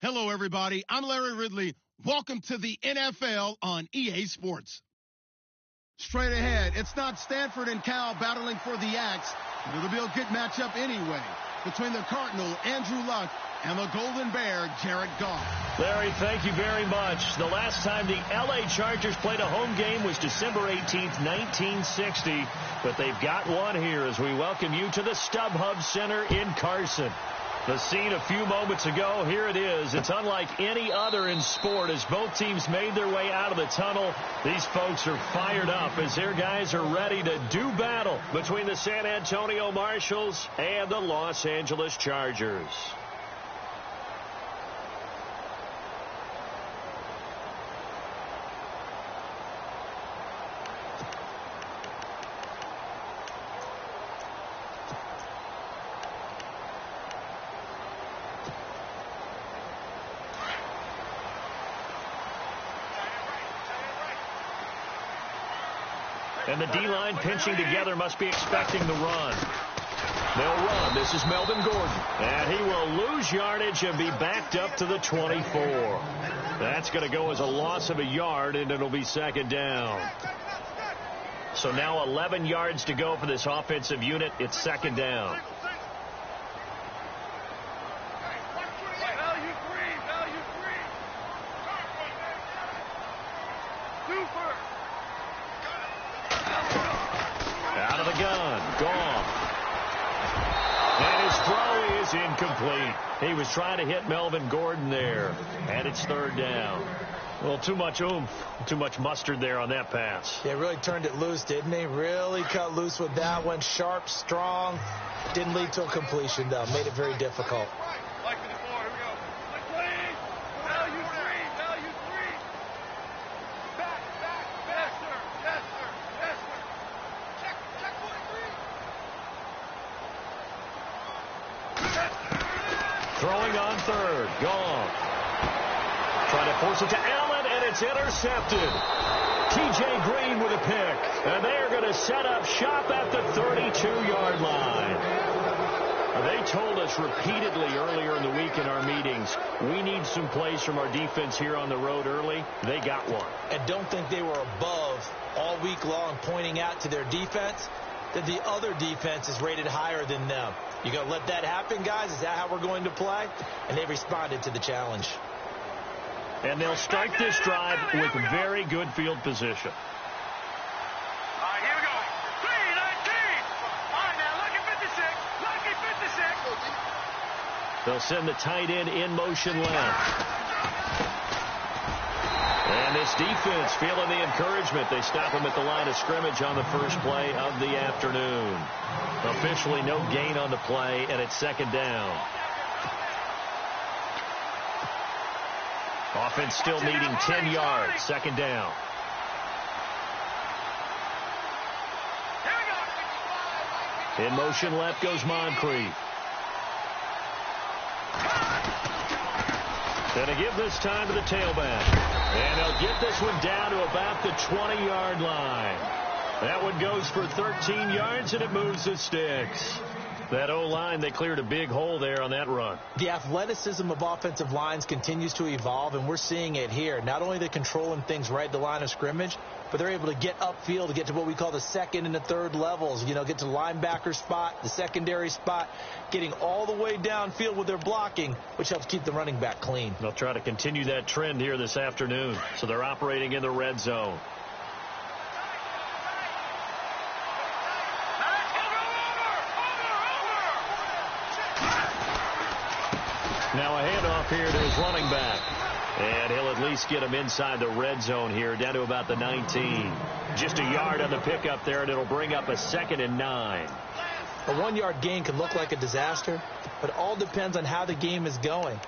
Hello, everybody. I'm Larry Ridley. Welcome to the NFL on EA Sports. Straight ahead, it's not Stanford and Cal battling for the axe. It'll be a good matchup anyway between the Cardinal, Andrew Luck, and the Golden Bear, Jared Goff. Larry, thank you very much. The last time the L.A. Chargers played a home game was December 18th, 1960. But they've got one here as we welcome you to the StubHub Center in Carson. The scene a few moments ago, here it is. It's unlike any other in sport as both teams made their way out of the tunnel. These folks are fired up as their guys are ready to do battle between the San Antonio Marshals and the Los Angeles Chargers. And the D-line pinching together must be expecting the run. They'll run. This is Melvin Gordon. And he will lose yardage and be backed up to the 24. That's going to go as a loss of a yard, and it'll be second down. So now 11 yards to go for this offensive unit. It's second down. Out of the gun, Goff. And his throw is incomplete. He was trying to hit Melvin Gordon there, and it's third down. Well, too much oomph, too much mustard there on that pass. Yeah, really turned it loose, didn't he? Really cut loose with that one. Sharp, strong. Didn't lead to a completion, though. Made it very difficult. Throwing on third. Goff. Trying to force it to Allen, and it's intercepted. T.J. Green with a pick. And they're going to set up shop at the 32-yard line. They told us repeatedly earlier in the week in our meetings, we need some plays from our defense here on the road early. They got one. And don't think they were above all week long pointing out to their defense that the other defense is rated higher than them. You going to let that happen, guys? Is that how we're going to play? And they responded to the challenge. And they'll start this drive with very good field position. All right, here we go. 3-19. All right, now, lucky 56. Lucky 56. They'll send the tight end in motion left. And this defense feeling the encouragement. They stop them at the line of scrimmage on the first play of the afternoon. Officially no gain on the play, and it's second down. Offense still needing 10 yards. Second down. In motion left goes Moncrief. And to give this time to the tailback. And they'll get this one down to about the 20-yard line. That one goes for 13 yards, and it moves the sticks. That O-line, they cleared a big hole there on that run. The athleticism of offensive lines continues to evolve, and we're seeing it here. Not only are they controlling things right at the line of scrimmage, but they're able to get upfield to get to what we call the second and the third levels. You know, get to the linebacker spot, the secondary spot, getting all the way downfield with their blocking, which helps keep the running back clean. They'll try to continue that trend here this afternoon. So they're operating in the red zone. Now a handoff here to his running back. And he'll at least get him inside the red zone here, down to about the 19. Just a yard on the pickup there, and it'll bring up a 2nd and 9. A 1-yard gain can look like a disaster, but it all depends on how the game is going.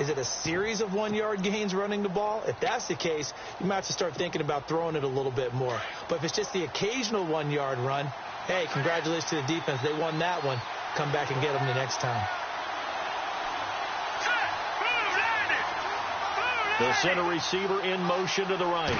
Is it a series of 1-yard gains running the ball? If that's the case, you might have to start thinking about throwing it a little bit more. But if it's just the occasional 1-yard run, hey, congratulations to the defense. They won that one. Come back and get them the next time. They'll send a receiver in motion to the right.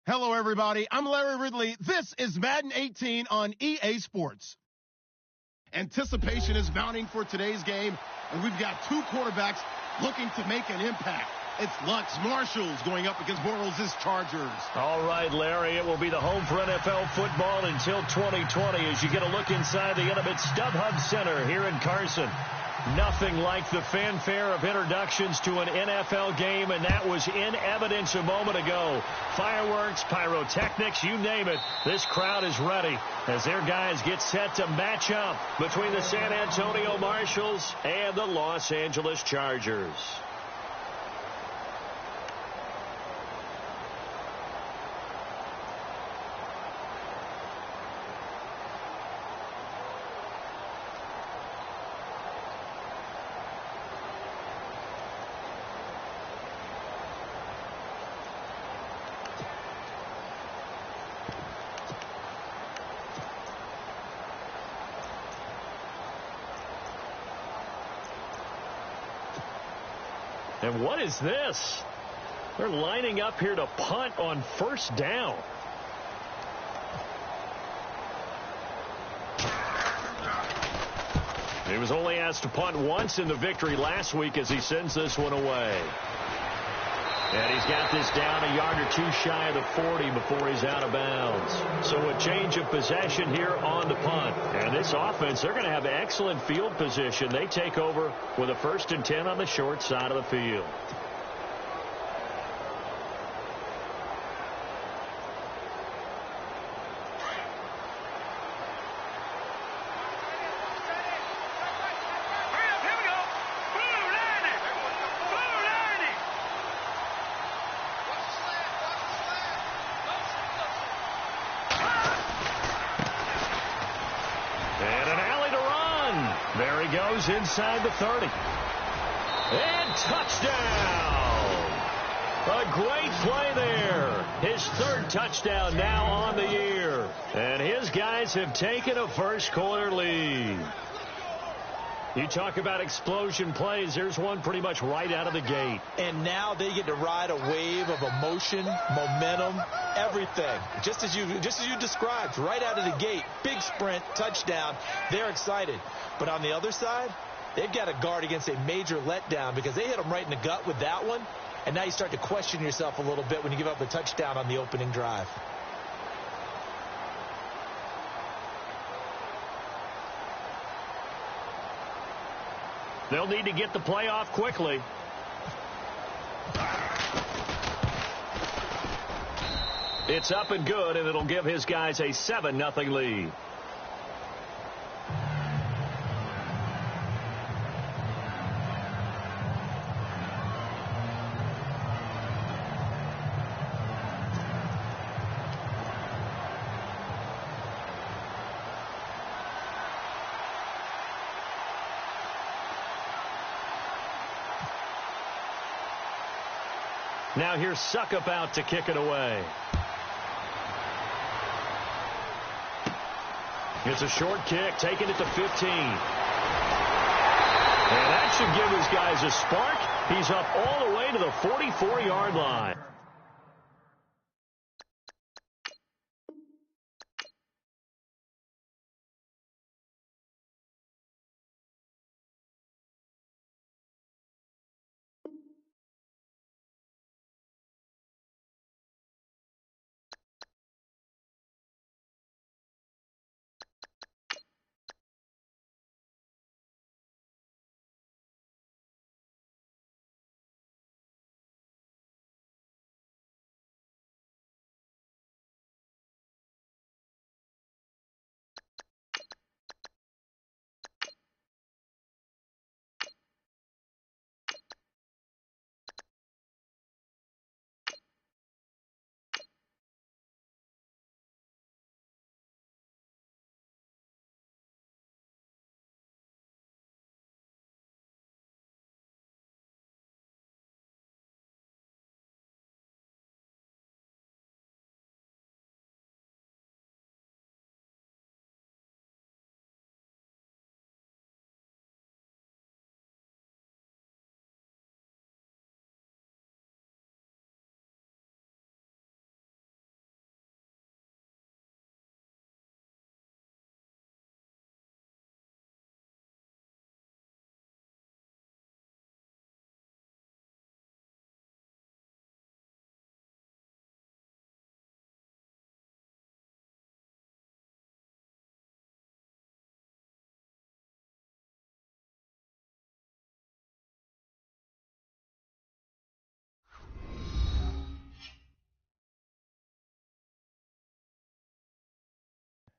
Hello, everybody. I'm Larry Ridley. This is Madden 18 on EA Sports. Anticipation is mounting for today's game, and we've got two quarterbacks looking to make an impact. It's Lutz Marshalls going up against Bortles' Chargers. All right, Larry, it will be the home for NFL football until 2020 as you get a look inside the intimate StubHub Center here in Carson. Nothing like the fanfare of introductions to an NFL game, and that was in evidence a moment ago. Fireworks, pyrotechnics, you name it. This crowd is ready as their guys get set to match up between the San Antonio Marshalls and the Los Angeles Chargers. And what is this? They're lining up here to punt on first down. He was only asked to punt once in the victory last week as he sends this one away. And he's got this down a yard or two shy of the 40 before he's out of bounds. So a change of possession here on the punt. And this offense, they're going to have excellent field position. They take over with a 1st and 10 on the short side of the field. Goes inside the 30. And touchdown! A great play there. His 3rd touchdown now on the year. And his guys have taken a first-quarter lead. You talk about explosion plays. There's one pretty much right out of the gate. And now they get to ride a wave of emotion, momentum, everything. Just as you described, right out of the gate. Big sprint, touchdown. They're excited. But on the other side, they've got to guard against a major letdown because they hit them right in the gut with that one. And now you start to question yourself a little bit when you give up a touchdown on the opening drive. They'll need to get the play off quickly. It's up and good, and it'll give his guys a 7-0 lead. Now here's Suckup out to kick it away. It's a short kick, taking it to 15. And that should give his guys a spark. He's up all the way to the 44-yard line.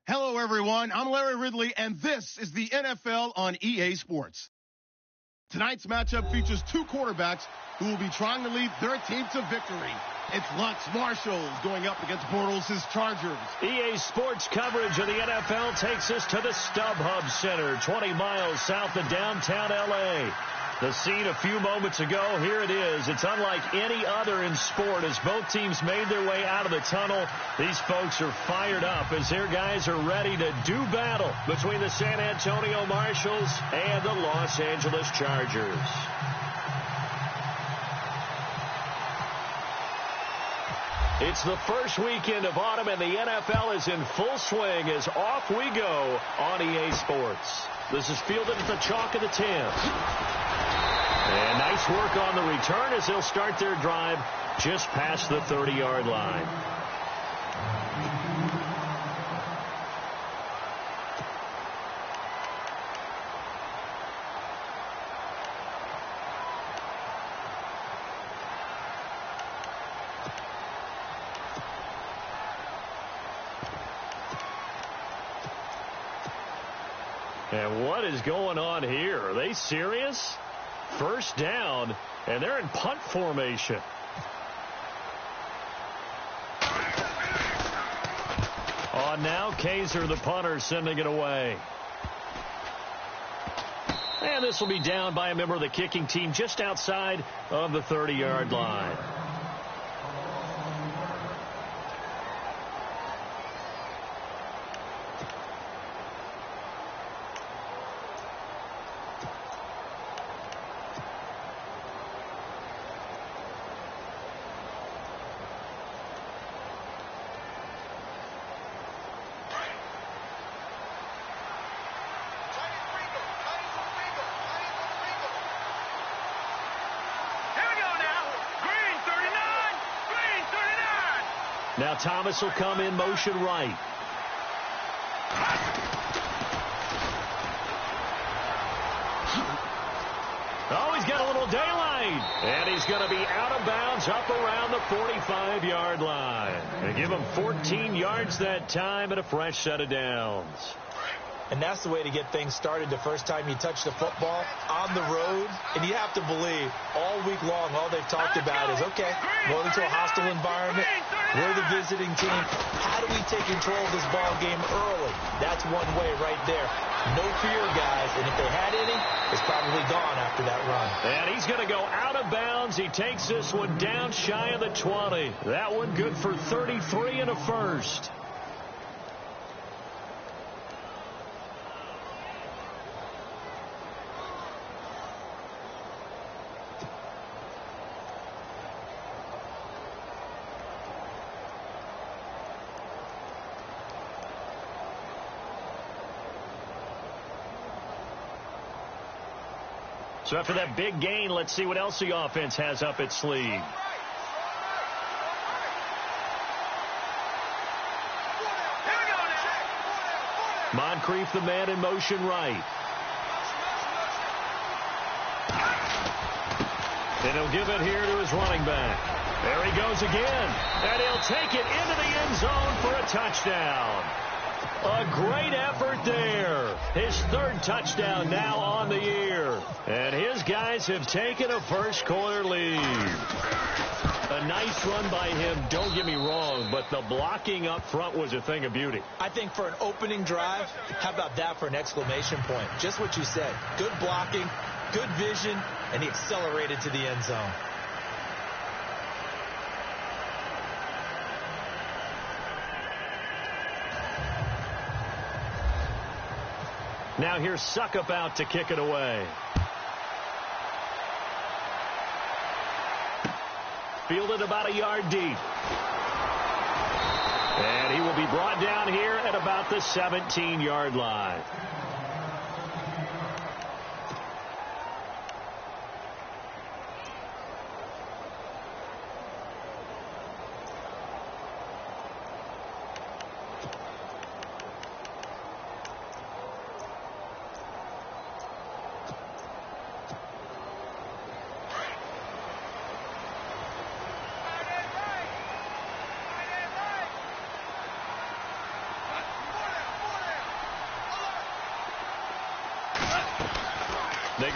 Hello, everyone. I'm Larry Ridley, and this is the NFL on EA Sports. Tonight's matchup features two quarterbacks who will be trying to lead their team to victory. It's Lutz Marshall going up against Bortles' Chargers. EA Sports coverage of the NFL takes us to the StubHub Center, 20 miles south of downtown L.A. The scene a few moments ago, here it is. It's unlike any other in sport as both teams made their way out of the tunnel. These folks are fired up as their guys are ready to do battle between the San Antonio Marshalls and the Los Angeles Chargers. It's the first weekend of autumn, and the NFL is in full swing as off we go on EA Sports. This is fielded at the chalk of the 10. And nice work on the return as they'll start their drive just past the 30-yard line. And what is going on here? Are they serious? First down, and they're in punt formation. On now, Kaiser, the punter, sending it away. And this will be down by a member of the kicking team just outside of the 30-yard line. Now Thomas will come in motion right. Oh, he's got a little daylight. And he's going to be out of bounds up around the 45-yard line. They give him 14 yards that time and a fresh set of downs. And that's the way to get things started the first time you touch the football on the road. And you have to believe all week long, all they've talked about is, okay, going into a hostile environment. We're the visiting team. How do we take control of this ball game early? That's one way right there. No fear, guys. And if they had any, it's probably gone after that run. And he's going to go out of bounds. He takes this one down shy of the 20. That one good for 33 and a first. So after that big gain, let's see what else the offense has up its sleeve. Moncrief, the man in motion right. And he'll give it here to his running back. There he goes again. And he'll take it into the end zone for a touchdown. A great effort there. His third touchdown now on the year. And his guys have taken a first-quarter lead. A nice run by him, don't get me wrong, but the blocking up front was a thing of beauty. I think for an opening drive, how about that for an exclamation point? Just what you said. Good blocking, good vision, and he accelerated to the end zone. Now here's Suckup out to kick it away. Fielded about a yard deep. And he will be brought down here at about the 17-yard line.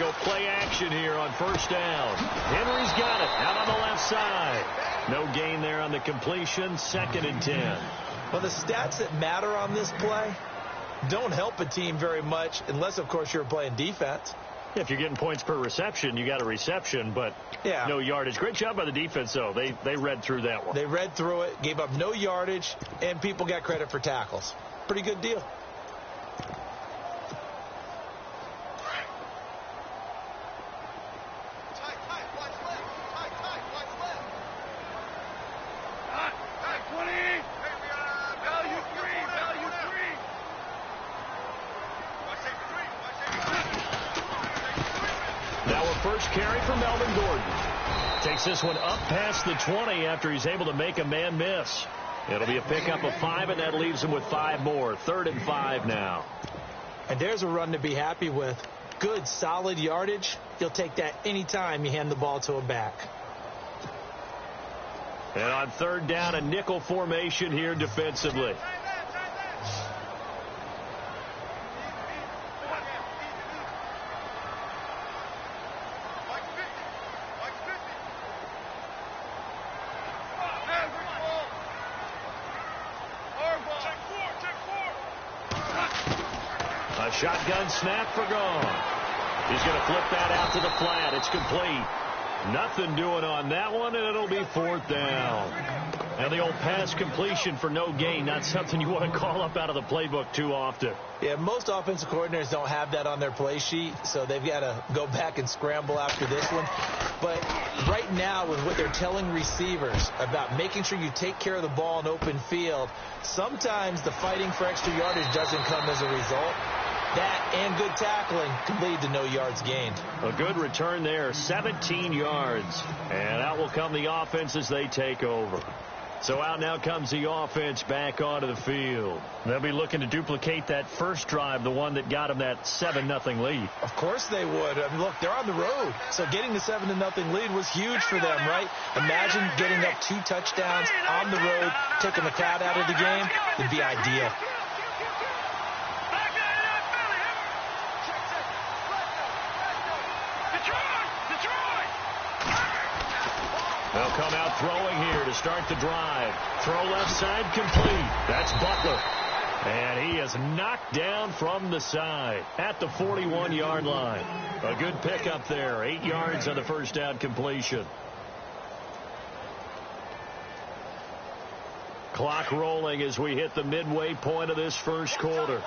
go play action here on first down. Henry's got it out on the left side. No gain there on the completion. 2nd and 10. Well, the stats that matter on this play don't help a team very much unless, of course, you're playing defense. If you're getting points per reception, you got a reception, but no yardage. Great job by the defense, though. They read through that one. They read through it, gave up no yardage, and people got credit for tackles. Pretty good deal. This one up past the 20 after he's able to make a man miss. It'll be a pickup of 5, and that leaves him with 5 more. 3rd and 5 now. And there's a run to be happy with. Good, solid yardage. You'll take that anytime you hand the ball to a back. And on 3rd down, a nickel formation here defensively. Shotgun snap for gone. He's going to flip that out to the flat. It's complete. Nothing doing on that one, and it'll be 4th down. Now the old pass completion for no gain, not something you want to call up out of the playbook too often. Yeah, most offensive coordinators don't have that on their play sheet, so they've got to go back and scramble after this one. But right now, with what they're telling receivers about making sure you take care of the ball in open field, sometimes the fighting for extra yardage doesn't come as a result. That and good tackling could lead to no yards gained. A good return there, 17 yards. And out will come the offense as they take over. So out now comes the offense back onto the field. They'll be looking to duplicate that first drive, the one that got them that 7-0 lead. Of course they would. I mean, look, they're on the road. So getting the 7-0 lead was huge for them, right? Imagine getting up 2 touchdowns on the road, taking the crowd out of the game. It'd be ideal. They'll come out throwing here to start the drive. Throw left side complete. That's Butler. And he is knocked down from the side at the 41-yard line. A good pickup there. 8 yards on the first down completion. Clock rolling as we hit the midway point of this first quarter.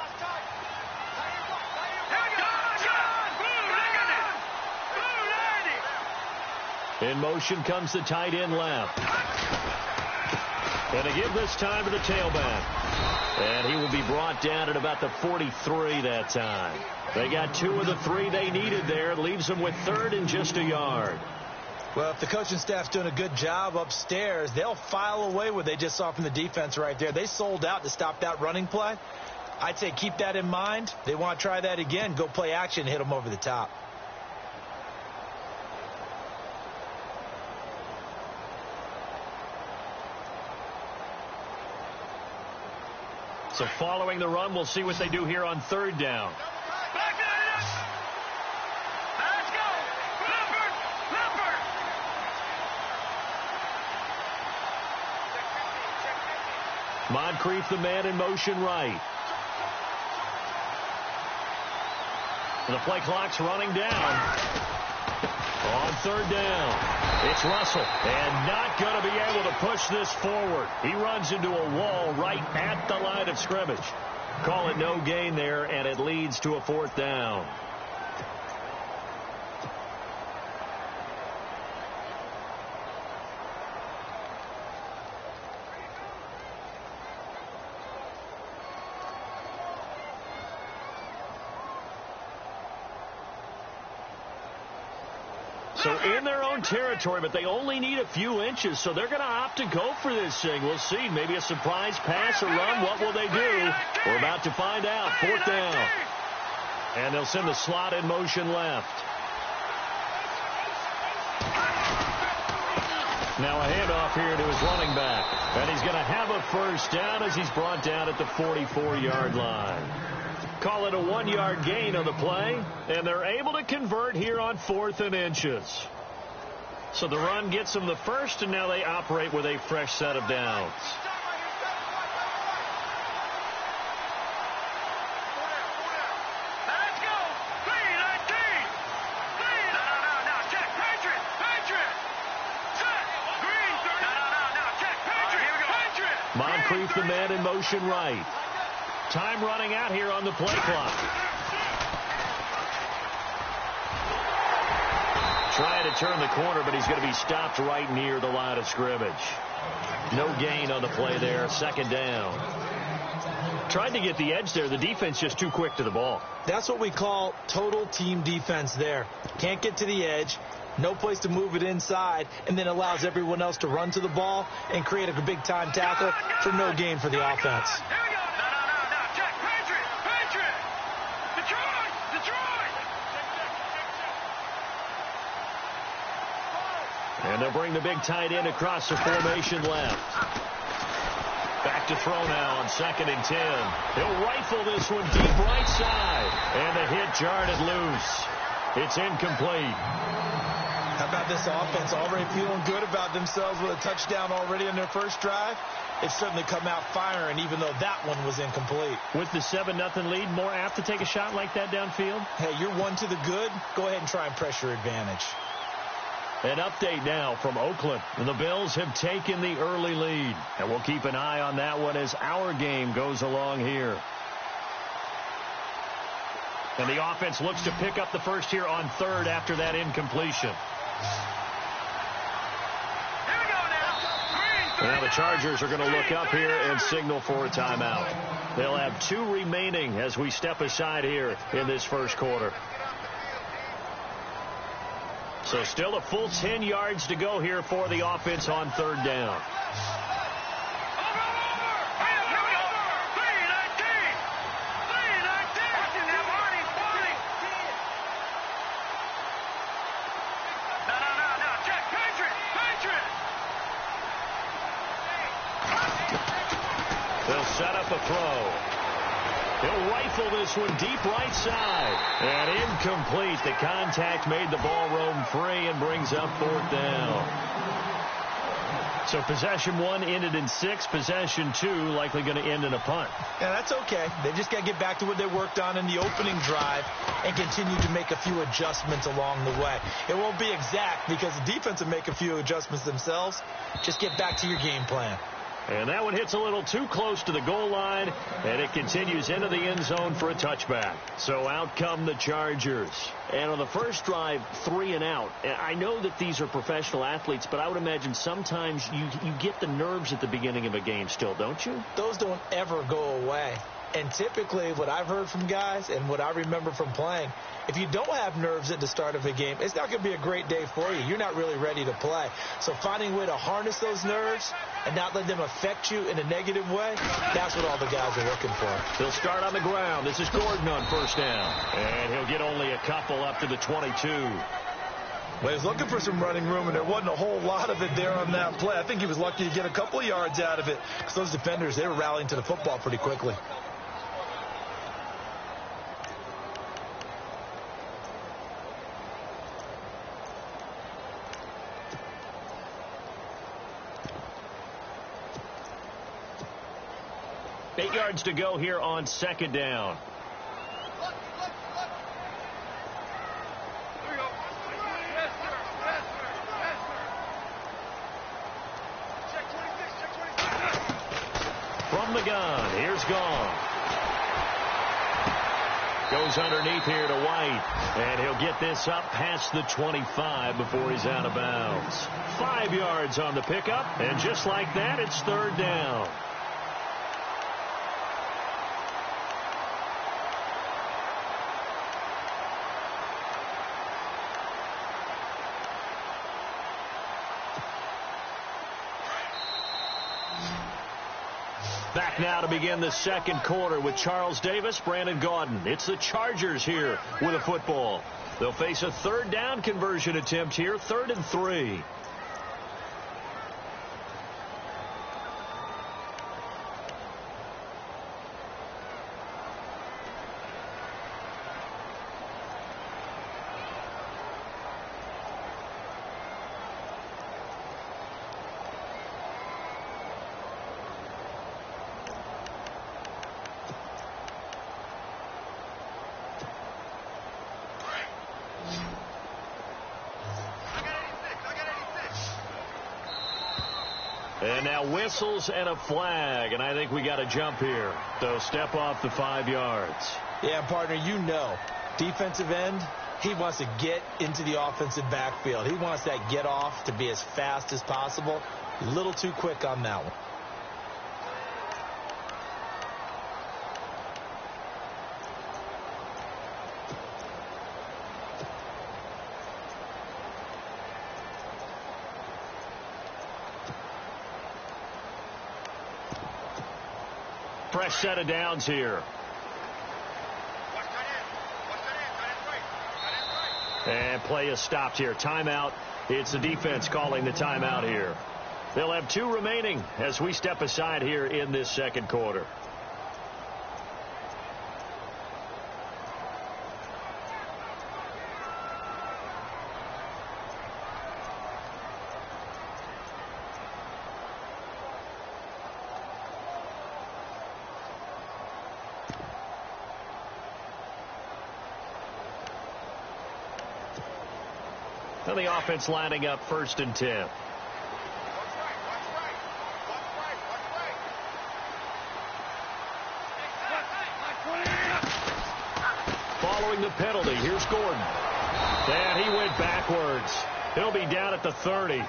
In motion comes the tight end left. And to give this time to the tailback. And he will be brought down at about the 43 that time. They got 2 of the 3 they needed there. Leaves them with 3rd and just a yard. Well, if the coaching staff's doing a good job upstairs, they'll file away what they just saw from the defense right there. They sold out to stop that running play. I'd say keep that in mind. They want to try that again. Go play action, hit them over the top. So following the run, we'll see what they do here on 3rd down. Let's go. Clifford. Moncrief, the man in motion right. And the play clock's running down. On 3rd down. It's Russell, and not going to be able to push this forward. He runs into a wall right at the line of scrimmage. Call it no gain there, and it leads to a 4th down. So in their own territory, but they only need a few inches, so they're going to opt to go for this thing. We'll see. Maybe a surprise pass or run. What will they do? We're about to find out. 4th down. And they'll send the slot in motion left. Now a handoff here to his running back. And he's going to have a first down as he's brought down at the 44-yard line. Call it a 1-yard gain on the play, and they're able to convert here on 4th and inches. So the run gets them the first, and now they operate with a fresh set of downs. Let's go. 319. No, check. Patriot. Set. Green. No, check. Patriot. Moncrief, the man in motion right. Time running out here on the play clock. Trying to turn the corner, but he's going to be stopped right near the line of scrimmage. No gain on the play there. 2nd down. Tried to get the edge there. The defense just too quick to the ball. That's what we call total team defense there. Can't get to the edge, no place to move it inside, and then allows everyone else to run to the ball and create a big-time tackle for no gain for the offense. Here we go. No, check. Patriot. Detroit. And they'll bring the big tight end across the formation left. Back to throw now on 2nd and 10. He'll rifle this one deep right side. And the hit jarred it loose. It's incomplete. How about this offense already feeling good about themselves with a touchdown already in their first drive? It's certainly come out firing, even though that one was incomplete. With the 7-0 lead, more apt to take a shot like that downfield? Hey, you're one to the good. Go ahead and try and pressure advantage. An update now from Oakland. And the Bills have taken the early lead. And we'll keep an eye on that one as our game goes along here. And the offense looks to pick up the first here on 3rd after that incompletion. Here we go now. Now the Chargers are going to look up here and signal for a timeout. They'll have 2 remaining as we step aside here in this first quarter. So still a full 10 yards to go here for the offense on 3rd down. They'll set up a throw. He'll rifle this one deep right side. And incomplete. The contact made the ball roam free and brings up 4th down. So possession 1 ended in 6. Possession 2 likely going to end in a punt. Yeah, that's okay. They just got to get back to what they worked on in the opening drive and continue to make a few adjustments along the way. It won't be exact because the defense will make a few adjustments themselves. Just get back to your game plan. And that one hits a little too close to the goal line, and it continues into the end zone for a touchback. So out come the Chargers. And on the first drive, 3 and out. I know that these are professional athletes, but I would imagine sometimes you get the nerves at the beginning of a game still, don't you? Those don't ever go away. And typically what I've heard from guys and what I remember from playing, if you don't have nerves at the start of a game, it's not going to be a great day for you. You're not really ready to play. So finding a way to harness those nerves and not let them affect you in a negative way, that's what all the guys are looking for. He'll start on the ground. This is Gordon on 1st down. And he'll get only a couple up to the 22. Well, he was looking for some running room, and there wasn't a whole lot of it there on that play. I think he was lucky to get a couple of yards out of it because those defenders, they were rallying to the football pretty quickly. Eight yards to go here on 2nd down. From the gun, here's Gone. Goes underneath here to White, and he'll get this up past the 25 before he's out of bounds. 5 yards on the pickup, and just like that, it's 3rd down. Back now to begin the second quarter with Charles Davis, Brandon Gaudin. It's the Chargers here with a football. They'll face a 3rd down conversion attempt here, 3rd and 3. And now whistles and a flag, and I think we got a jump here. They'll step off the 5 yards. Yeah, partner, you know, defensive end, he wants to get into the offensive backfield. He wants that get off to be as fast as possible. A little too quick on that one. Fresh set of downs here. And play is stopped here. Timeout. It's the defense calling the timeout here. They'll have 2 remaining as we step aside here in this second quarter. And the offense lining up 1st and 10. Following the penalty, here's Gordon. And he went backwards. He'll be down at the 30.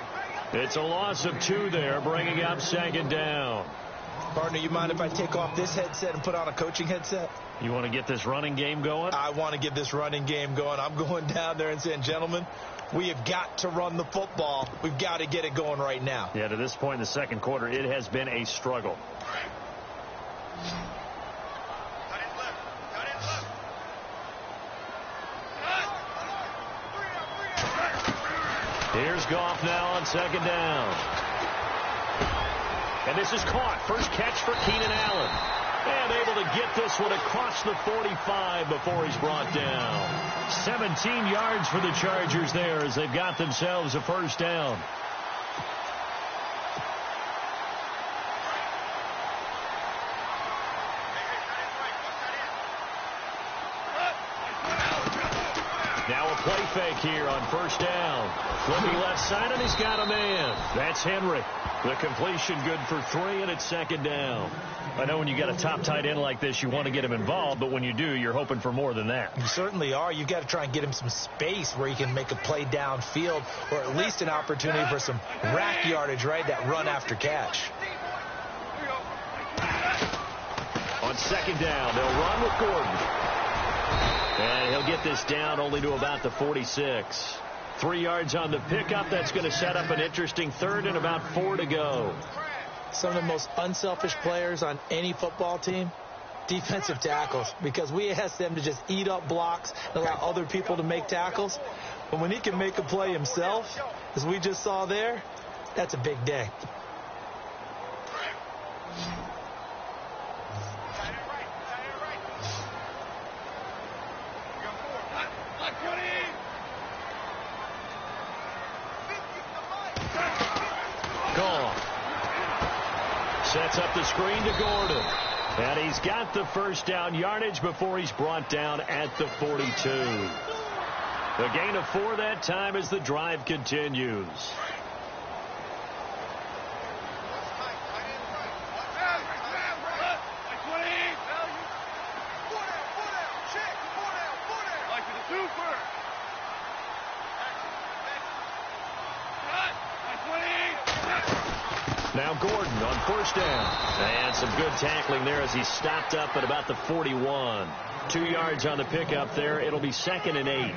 It's a loss of 2 there, bringing up 2nd down. Partner, you mind if I take off this headset and put on a coaching headset? You want to get this running game going? I want to get this running game going. I'm going down there and saying, gentlemen, we have got to run the football. We've got to get it going right now. Yeah, to this point in the second quarter, it has been a struggle. Here's Goff now on 2nd down. And this is caught. First catch for Keenan Allen. And able to get this one across the 45 before he's brought down. 17 yards for the Chargers there as they've got themselves a 1st down. Now a play fake here on 1st down. Flipping left side, and he's got a man. That's Henry. The completion good for 3, and it's 2nd down. I know when you got a top tight end like this, you want to get him involved, but when you do, you're hoping for more than that. You certainly are. You got to try and get him some space where he can make a play downfield, or at least an opportunity for some rack yardage, right? That run after catch. On 2nd down, they'll run with Gordon. And he'll get this down only to about the 46. 3 yards on the pickup. That's going to set up an interesting 3rd and about 4 to go. Some of the most unselfish players on any football team, defensive tackles, because we ask them to just eat up blocks and allow other people to make tackles. But when he can make a play himself, as we just saw there, that's a big day. Sets up the screen to Gordon. And he's got the 1st down yardage before he's brought down at the 42. The gain of 4 that time as the drive continues. Now Gordon on 1st down. And some good tackling there as he stopped up at about the 41. 2 yards on the pickup there. It'll be 2nd and 8.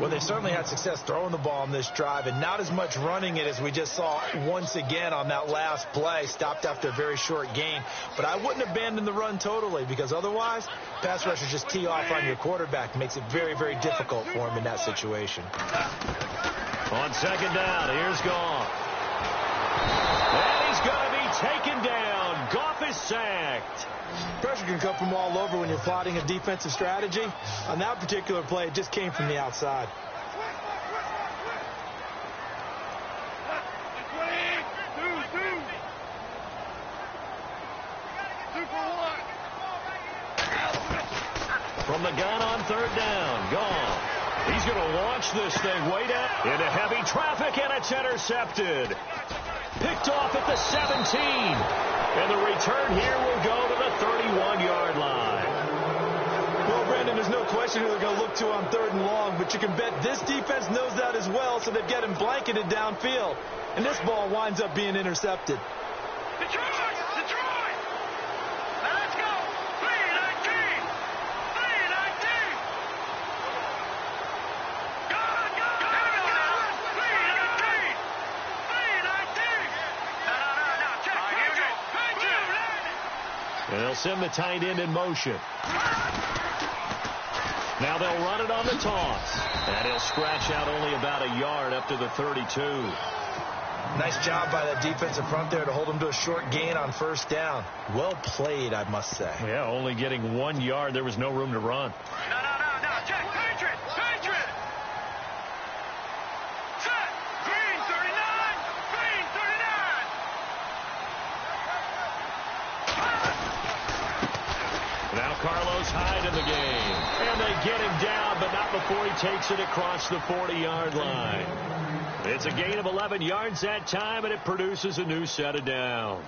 Well, they certainly had success throwing the ball on this drive and not as much running it as we just saw once again on that last play. Stopped after a very short gain. But I wouldn't abandon the run totally, because otherwise, pass rushers just tee off on your quarterback. It makes it very, very difficult for him in that situation. On 2nd down, here's Goff. And he's going to be taken down. Goff is sacked. Pressure can come from all over when you're plotting a defensive strategy. On that particular play, it just came from the outside. From the gun on 3rd down, Goff. He's going to launch this thing way down into heavy traffic, and it's intercepted. picked off at the 17. And the return here will go to the 31-yard line. Well, Brandon, there's no question who they're going to look to on 3rd and long, but you can bet this defense knows that as well, so they've got him blanketed downfield. And this ball winds up being intercepted. Detroit! Detroit! Now let's go! 319! 319! Go! Go! Here we go now! 319! 319! No. Check. Here we go. And they'll send the tight end in motion. Now they'll run it on the toss. And he'll scratch out only about a yard up to the 32. Nice job by that defensive front there to hold him to a short gain on 1st down. Well played, I must say. Yeah, only getting 1 yard. There was no room to run. No. Check. Patriot! Set! Green 39! Green 39! Now Carlos Hyde in the game. And they get him down, but not before he takes it across the 40-yard line. It's a gain of 11 yards that time, and it produces a new set of downs.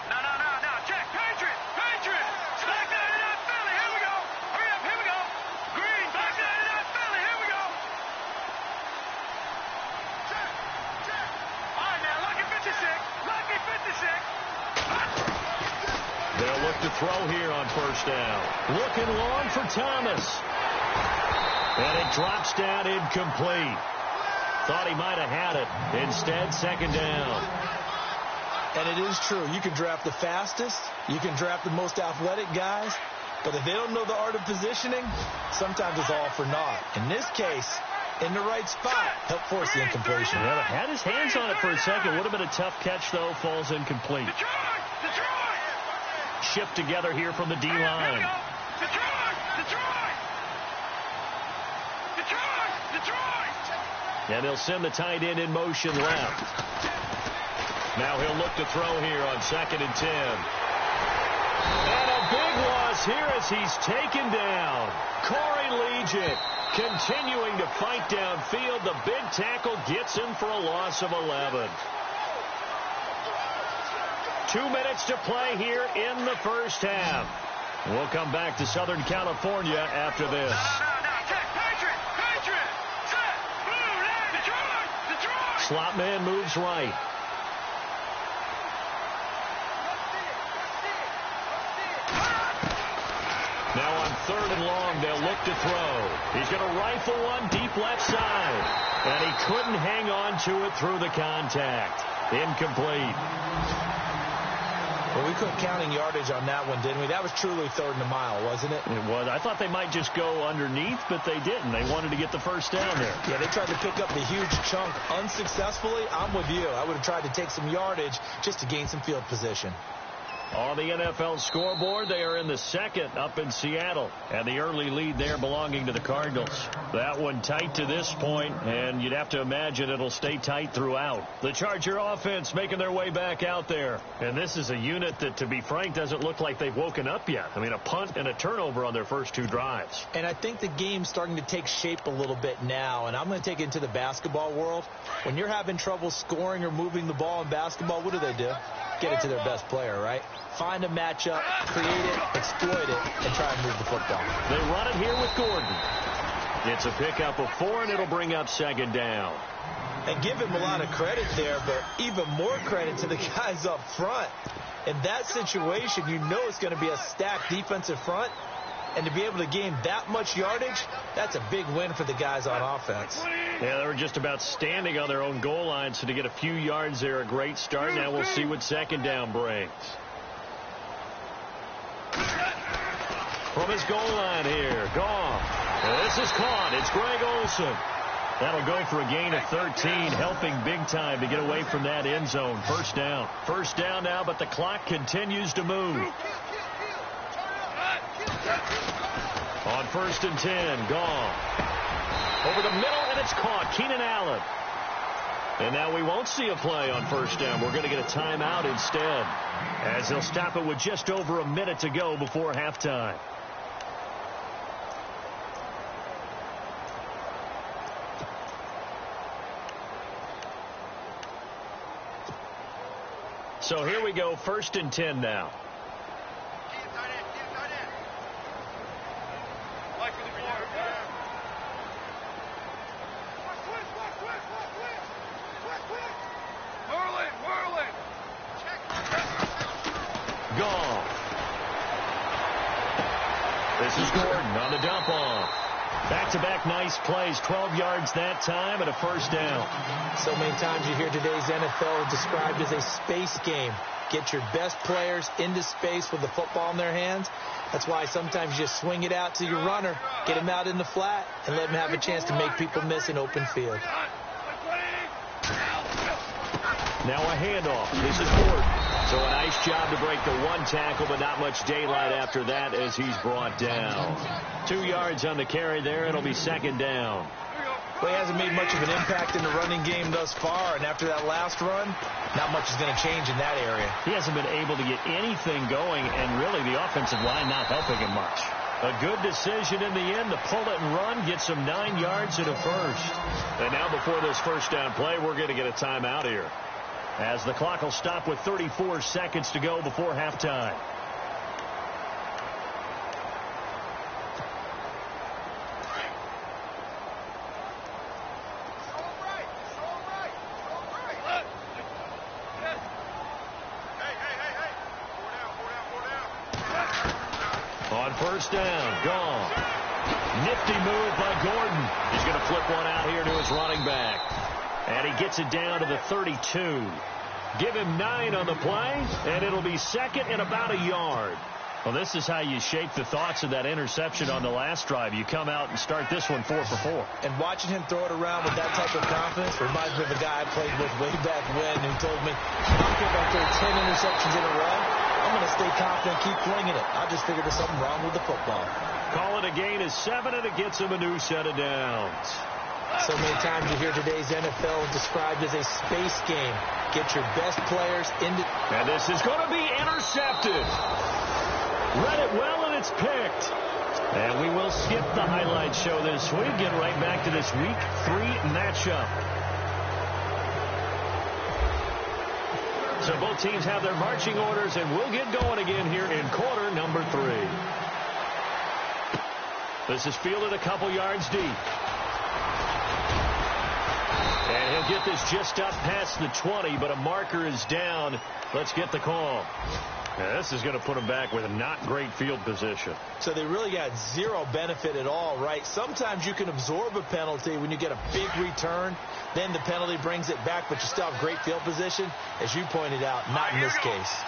No. Check. Patriot! Back 99 Philly. Here we go. Hurry up. Here we go. Green. Back 99 Philly. Here we go. Check. All right, now. Lucky 56. Lucky 56. They'll look to throw here on 1st down. Looking long for Thomas. And it drops down incomplete. Thought he might have had it. Instead, 2nd down. And it is true. You can draft the fastest. You can draft the most athletic guys. But if they don't know the art of positioning, sometimes it's all for naught. In this case, in the right spot, help force the incompletion. Well, had his hands on it for a second. Would have been a tough catch, though. Falls incomplete. Detroit! Shift together here from the D-line. Detroit! And they'll send the tight end in motion left. Now he'll look to throw here on 2nd and 10. And a big loss here as he's taken down. Corey Legion continuing to fight downfield. The big tackle gets him for a loss of 11. 2 minutes to play here in the 1st half. We'll come back to Southern California after this. Patriot! Set! Blue line! Detroit! Slot man moves right. Now on 3rd and long, they'll look to throw. He's going to rifle one deep left side. And he couldn't hang on to it through the contact. Incomplete. Well, we quit counting yardage on that one, didn't we? That was truly 3rd and a mile, wasn't it? It was. I thought they might just go underneath, but they didn't. They wanted to get the 1st down there. Yeah, they tried to pick up the huge chunk unsuccessfully. I'm with you. I would have tried to take some yardage just to gain some field position. On the NFL scoreboard, they are in the 2nd up in Seattle. And the early lead there belonging to the Cardinals. That one tight to this point, and you'd have to imagine it'll stay tight throughout. The Charger offense making their way back out there. And this is a unit that, to be frank, doesn't look like they've woken up yet. I mean, a punt and a turnover on their first 2 drives. And I think the game's starting to take shape a little bit now. And I'm going to take it into the basketball world. When you're having trouble scoring or moving the ball in basketball, what do? Get it to their best player, right? Find a matchup, create it, exploit it, and try and move the football. They run it here with Gordon. It's a pickup of 4, and it'll bring up 2nd down. And give him a lot of credit there, but even more credit to the guys up front. In that situation, you know it's going to be a stacked defensive front. And to be able to gain that much yardage, that's a big win for the guys on offense. Yeah, they were just about standing on their own goal line, so to get a few yards there, a great start. Now we'll see what 2nd down brings. From his goal line here, Goff. This is caught. It's Greg Olsen. That'll go for a gain of 13, helping big time to get away from that end zone. 1st down. 1st down now, but the clock continues to move. On 1st and 10, Goff. Over the middle, and it's caught. Keenan Allen. And now we won't see a play on first down. We're going to get a timeout instead, as they'll stop it with just over a minute to go before halftime. So here we go, 1st and 10 now. Gone. This is Gordon on the dump off. Back-to-back nice plays, 12 yards that time and a first down. So many times you hear today's NFL described as a space game. Get your best players into space with the football in their hands. That's why sometimes you just swing it out to your runner, get him out in the flat, and let him have a chance to make people miss an open field. Now a handoff. This is Gordon. So a nice job to break the one tackle, but not much daylight after that as he's brought down. 2 yards on the carry there. It'll be 2nd down. Well, he hasn't made much of an impact in the running game thus far, and after that last run, not much is going to change in that area. He hasn't been able to get anything going, and really the offensive line not helping him much. A good decision in the end to pull it and run, get some 9 yards and a first. And now before this first down play, we're going to get a timeout here, as the clock will stop with 34 seconds to go before halftime. On first down, gone. Nifty move by Gordon. He's going to flip one out here to his running back. And he gets it down to the 32. Give him 9 on the play, and it'll be 2nd and about a yard. Well, this is how you shape the thoughts of that interception on the last drive. You come out and start this one 4 for 4. And watching him throw it around with that type of confidence reminds me of a guy I played with way back when who told me, I don't care if I throw 10 interceptions in a row. I'm going to stay confident, keep flinging it. I just figured there's something wrong with the football. Call it a gain of 7, and it gets him a new set of downs. So many times you hear today's NFL described as a space game. Get your best players into... And this is going to be intercepted. Read it well, and it's picked. And we will skip the highlight show this week. Get right back to this Week 3 matchup. So both teams have their marching orders, and we'll get going again here in quarter number 3. This is fielded a couple yards deep. And he'll get this just up past the 20, but a marker is down. Let's get the call. Now, this is going to put him back with a not great field position. So they really got zero benefit at all, right? Sometimes you can absorb a penalty when you get a big return. Then the penalty brings it back, but you still have great field position. As you pointed out, not in this case.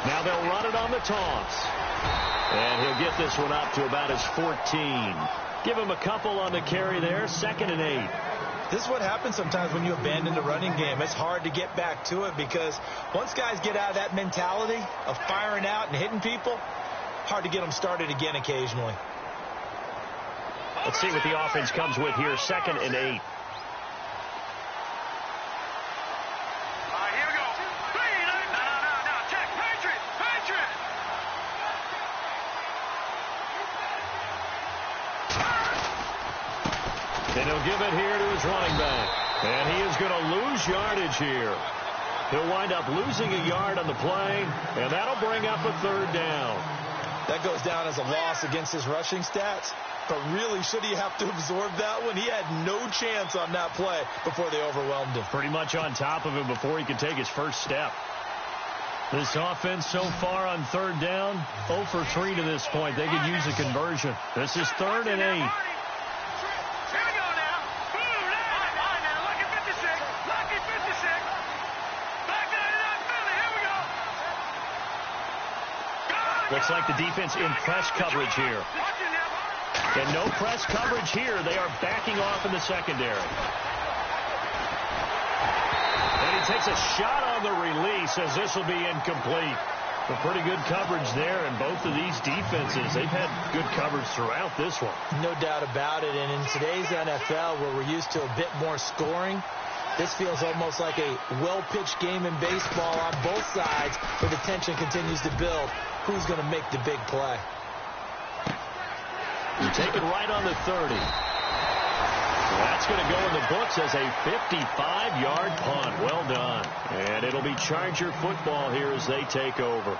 Now they'll run it on the toss. And he'll get this one up to about his 14. Give him a couple on the carry there. 2nd and 8. This is what happens sometimes when you abandon the running game. It's hard to get back to it because once guys get out of that mentality of firing out and hitting people, hard to get them started again occasionally. Let's see what the offense comes with here. 2nd and 8. And he'll give it here to his running back. And he is going to lose yardage here. He'll wind up losing a yard on the play, and that'll bring up a 3rd down. That goes down as a loss against his rushing stats. But really, should he have to absorb that one? He had no chance on that play before they overwhelmed him. Pretty much on top of him before he could take his first step. This offense so far on 3rd down, 0 for 3 to this point. They could use a conversion. This is 3rd and 8. Looks like the defense in press coverage here. And no press coverage here. They are backing off in the secondary. takes a shot on the release as this will be incomplete. But pretty good coverage there, and both of these defenses, they've had good coverage throughout this one. No doubt about it, and in today's NFL, where we're used to a bit more scoring, this feels almost like a well-pitched game in baseball on both sides, where the tension continues to build. Who's going to make the big play? Take it right on the 30. That's going to go in the books as a 55-yard punt. Well done. And it'll be Charger football here as they take over.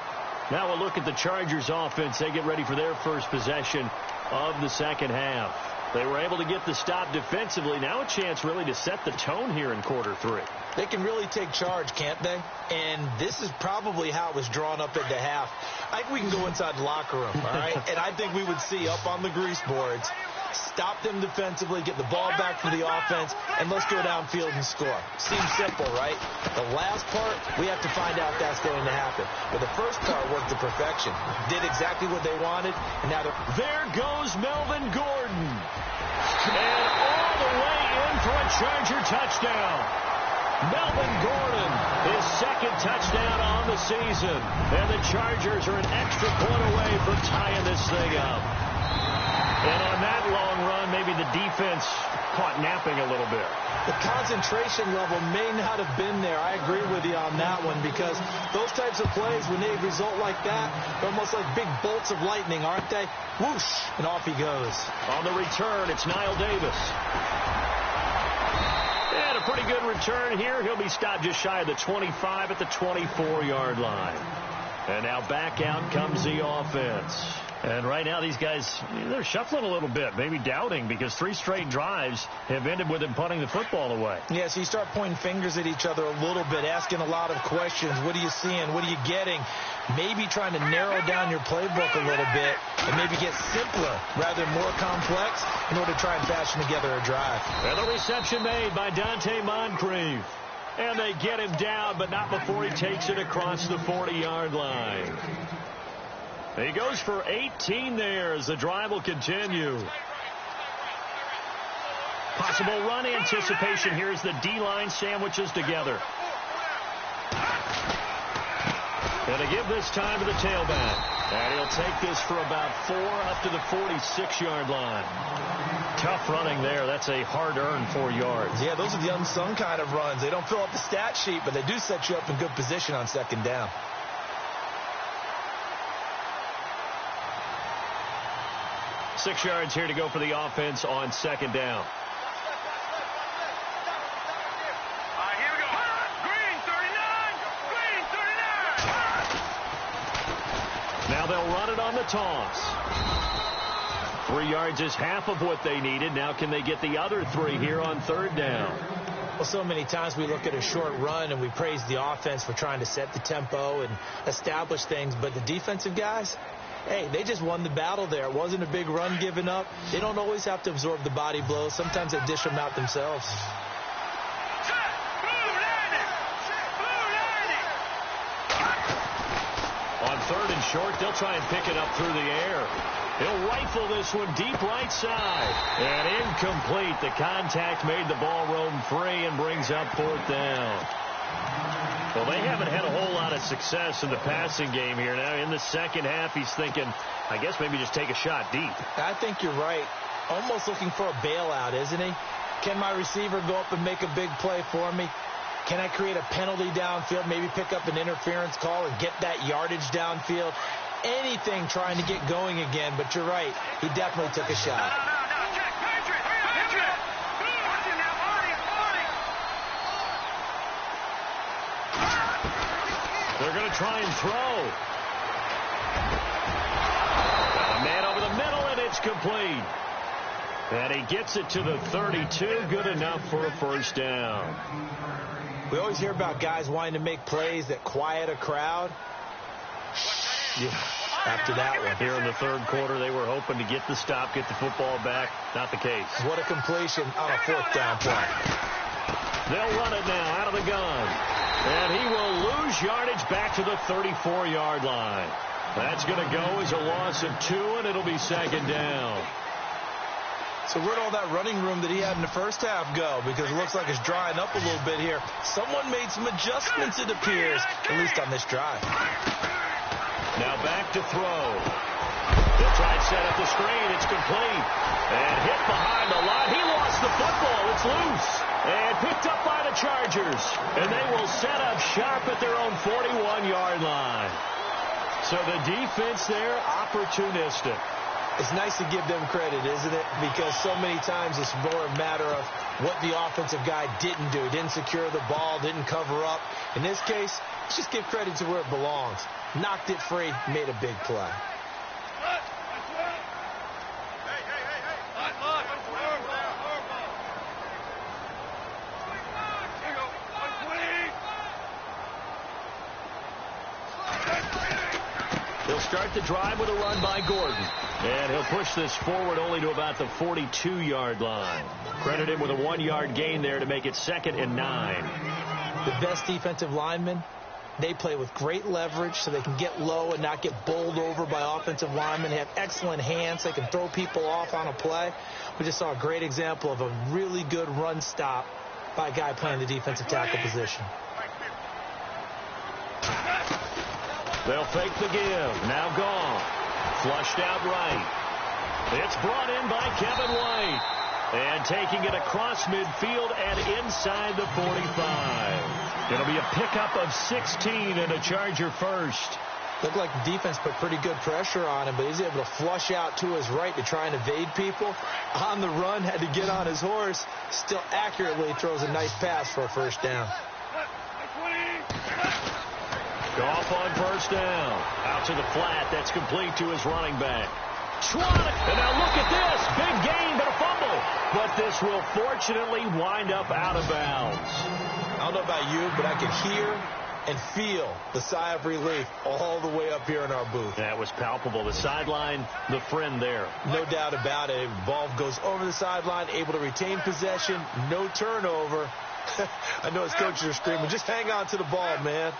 Now we'll look at the Chargers offense. They get ready for their first possession of the second half. They were able to get the stop defensively. Now a chance really to set the tone here in quarter three. They can really take charge, can't they? And this is probably how it was drawn up into half. I think we can go inside the locker room, all right? And I think we would see up on the grease boards, stop them defensively, get the ball back for the offense, and let's go downfield and score. Seems simple, right? The last part, we have to find out if that's going to happen. But the first part worked to perfection. Did exactly what they wanted, and now there goes Melvin Gordon. And all the way in for a Charger touchdown. Melvin Gordon, his second touchdown on the season. And the Chargers are an extra point away from tying this thing up. And on that long run, maybe the defense caught napping a little bit. The concentration level may not have been there. I agree with you on that one, because those types of plays, when they result like that, they're almost like big bolts of lightning, aren't they? Whoosh, and off he goes. On the return, it's Niall Davis. And a pretty good return here. He'll be stopped just shy of the 25 at the 24-yard line. And now back out comes the offense. And right now these guys, they're shuffling a little bit, maybe doubting, because 3 straight drives have ended with them punting the football away. Yeah, so you start pointing fingers at each other a little bit, asking a lot of questions. What are you seeing? What are you getting? Maybe trying to narrow down your playbook a little bit and maybe get simpler rather than more complex in order to try and fashion together a drive. And the reception made by Dante Moncrief. And they get him down, but not before he takes it across the 40-yard line. He goes for 18 there as the drive will continue. Possible run anticipation here as the D-line sandwiches together. And to give this time to the tailback. And he'll take this for about 4 up to the 46-yard line. Tough running there. That's a hard-earned 4 yards. Yeah, those are the unsung kind of runs. They don't fill up the stat sheet, but they do set you up in good position on second down. Six yards here to go for the offense on second down. Here we go. Green 39. Green 39. Now they'll run it on the toss. 3 yards is half of what they needed. Now can they get the other 3 here on third down? Well, so many times we look at a short run and we praise the offense for trying to set the tempo and establish things, but the defensive guys, hey, they just won the battle there. It wasn't a big run given up. They don't always have to absorb the body blows. Sometimes they dish them out themselves. On third and short, they'll try and pick it up through the air. He'll rifle this one deep right side. And incomplete. The contact made the ball roam free and brings up fourth down. Well, they haven't had a whole lot of success in the passing game here. Now, in the second half, he's thinking, I guess maybe just take a shot deep. I think you're right. Almost looking for a bailout, isn't he? Can my receiver go up and make a big play for me? Can I create a penalty downfield, maybe pick up an interference call and get that yardage downfield? Anything trying to get going again, but you're right. He definitely took a shot. They're going to try and throw. A man over the middle, and it's complete. And he gets it to the 32. Good enough for a first down. We always hear about guys wanting to make plays that quiet a crowd. Yeah, after that one. Here in the third quarter, they were hoping to get the stop, get the football back. Not the case. What a completion on a fourth down play. They'll run it now out of the gun. And he will lose yardage back to the 34-yard line. That's going to go as a loss of 2, and it'll be second down. So where'd all that running room that he had in the first half go? Because it looks like it's drying up a little bit here. Someone made some adjustments, it appears, at least on this drive. Now back to throw. They'll try and set up the screen. It's complete. And hit behind the line. He lost the football. It's loose. And picked up by the Chargers. And they will set up shop at their own 41-yard line. So the defense there, opportunistic. It's nice to give them credit, isn't it? Because so many times it's more a matter of what the offensive guy didn't do. Didn't secure the ball, didn't cover up. In this case, let's just give credit to where it belongs. Knocked it free, made a big play. He'll start the drive with a run by Gordon. And he'll push this forward only to about the 42-yard line. Credit him with a 1-yard gain there to make it 2nd and 9. The best defensive linemen, they play with great leverage so they can get low and not get bowled over by offensive linemen. They have excellent hands. They can throw people off on a play. We just saw a great example of a really good run stop by a guy playing the defensive tackle position. They'll fake the give. Now gone. Flushed out right. It's brought in by Kevin White. And taking it across midfield and inside the 45. It'll be a pickup of 16 and a Charger first. Looked like the defense put pretty good pressure on him, but he's able to flush out to his right to try and evade people. On the run, had to get on his horse. Still accurately throws a nice pass for a first down. Goff on first down. Out to the flat. That's complete to his running back. And now look at this. Big gain, but a fumble. But this will fortunately wind up out of bounds. I don't know about you, but I can hear and feel the sigh of relief all the way up here in our booth. That was palpable. The sideline, the friend there. No doubt about it. Ball goes over the sideline, able to retain possession, no turnover. I know his coaches are screaming, just hang on to the ball, man.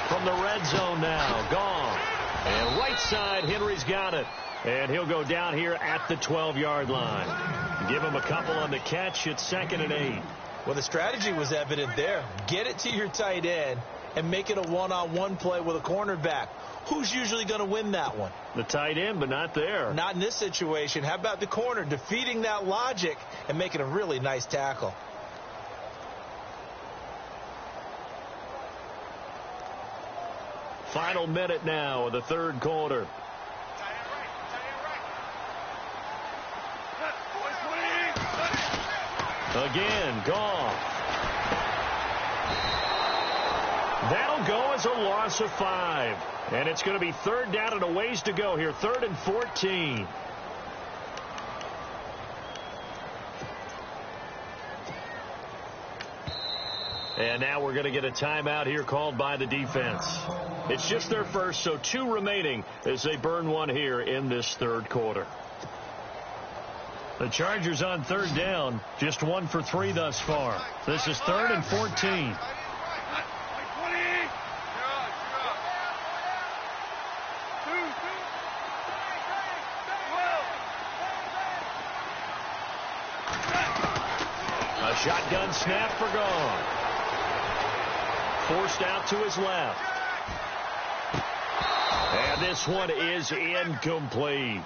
From the red zone now, gone. And right side, Henry's got it. And he'll go down here at the 12-yard line. Give him a couple on the catch. It's 2nd and 8. Well, the strategy was evident there. Get it to your tight end and make it a one-on-one play with a cornerback. Who's usually going to win that one? The tight end, but not there. Not in this situation. How about the corner defeating that logic and making a really nice tackle? Final minute now of the third quarter. Again, gone. That'll go as a loss of 5. And it's going to be 3rd down and a ways to go here. 3rd and 14. And now we're going to get a timeout here called by the defense. It's just their first, so 2 remaining as they burn one here in this third quarter. The Chargers on 3rd down, just 1 for 3 thus far. This is 3rd and 14. A shotgun snap for gone. Forced out to his left. And this one is incomplete.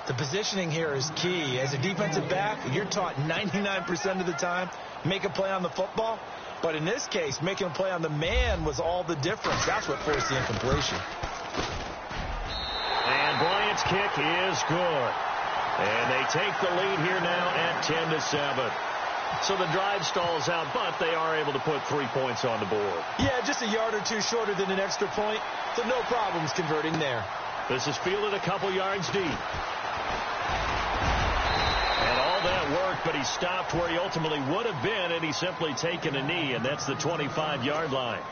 The positioning here is key. As a defensive back, you're taught 99% of the time, make a play on the football. But in this case, making a play on the man was all the difference. That's what forced the incompletion. And Bryant's kick is good. And they take the lead here now at 10-7. So the drive stalls out, but they are able to put 3 points on the board. Yeah, just a yard or 2 shorter than an extra point, so no problems converting there. This is fielded a couple yards deep. And all that worked, but he stopped where he ultimately would have been, and he's simply taken a knee, and that's the 25-yard line.